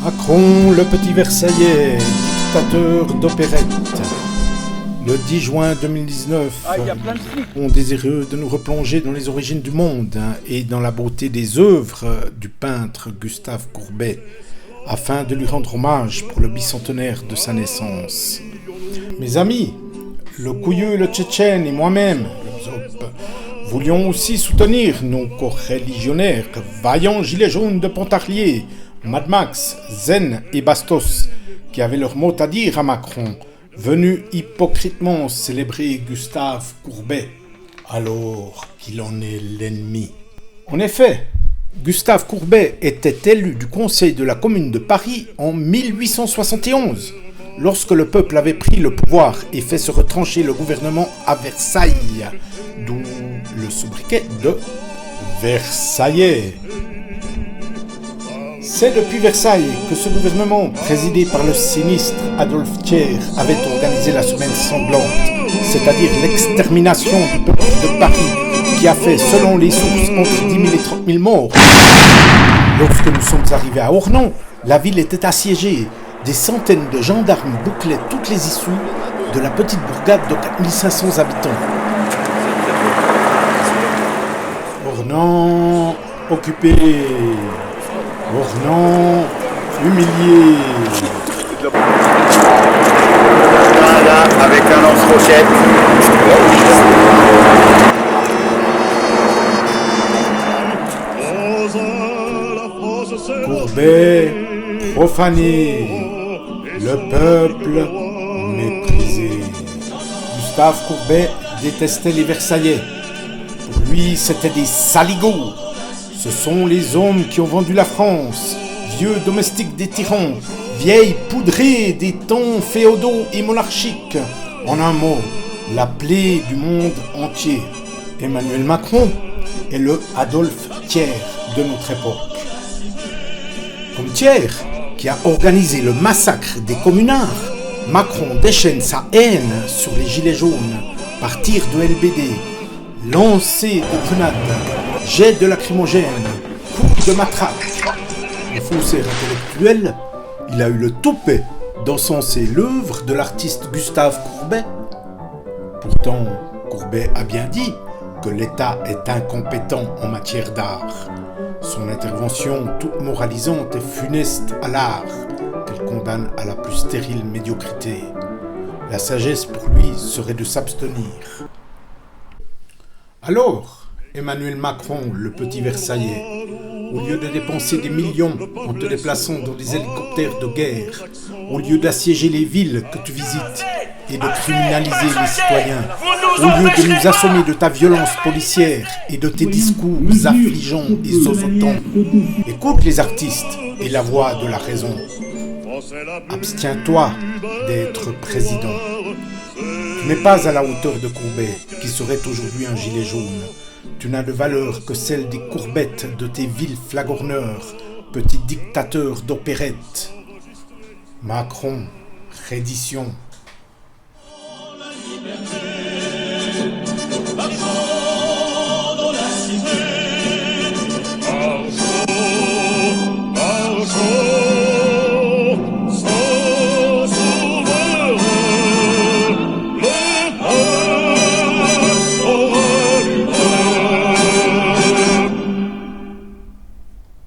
Macron, le petit Versaillais, dictateur d'opérette. Le 10 juin 2019, on désireux de nous replonger dans les origines du monde et dans la beauté des œuvres du peintre Gustave Courbet, afin de lui rendre hommage pour le bicentenaire de sa naissance. Mes amis, le Couilleux, le Tchétchène et moi-même, le Zop, voulions aussi soutenir nos coreligionnaires, vaillants gilets jaunes de Pontarlier, Mad Max, Zen et Bastos, qui avaient leur mot à dire à Macron, venu hypocritement célébrer Gustave Courbet, alors qu'il en est l'ennemi. En effet, Gustave Courbet était élu du Conseil de la Commune de Paris en 1871, lorsque le peuple avait pris le pouvoir et fait se retrancher le gouvernement à Versailles, d'où le sobriquet de Versaillais. C'est depuis Versailles que ce gouvernement, présidé par le sinistre Adolphe Thiers, avait organisé la semaine sanglante, c'est-à-dire l'extermination du peuple de Paris, qui a fait, selon les sources, entre 10 000 et 30 000 morts. Lorsque nous sommes arrivés à Ornans, la ville était assiégée. Des centaines de gendarmes bouclaient toutes les issues de la petite bourgade de 4 500 habitants. Ornans occupé. Ornans humilié. Là, avec un lance-roquette. Courbet profané, le peuple méprisé. Gustave Courbet détestait les Versaillais. Pour lui, c'étaient des saligots. Ce sont les hommes qui ont vendu la France, vieux domestiques des tyrans, vieilles poudrées des temps féodaux et monarchiques. En un mot, la plaie du monde entier. Emmanuel Macron est le Adolphe Thiers de notre époque. Comme Thiers, qui a organisé le massacre des communards, Macron déchaîne sa haine sur les gilets jaunes par tir de LBD, lancer de grenades, jet de lacrymogène, coups de matraque. Le faussaire intellectuel, il a eu le toupet d'encenser l'œuvre de l'artiste Gustave Courbet. Pourtant, Courbet a bien dit que l'État est incompétent en matière d'art. Son intervention toute moralisante est funeste à l'art, qu'elle condamne à la plus stérile médiocrité. La sagesse pour lui serait de s'abstenir. Alors, Emmanuel Macron, le petit Versaillais, au lieu de dépenser des millions en te déplaçant dans des hélicoptères de guerre, au lieu d'assiéger les villes que tu visites et de criminaliser les citoyens, au lieu de nous assommer de ta violence policière et de tes discours affligeants et sosotants, écoute les artistes et la voix de la raison. Abstiens-toi d'être président. Tu n'es pas à la hauteur de Courbet, qui serait aujourd'hui un gilet jaune. Tu n'as de valeur que celle des courbettes de tes villes flagorneurs, petits dictateurs d'opérette. Macron, reddition.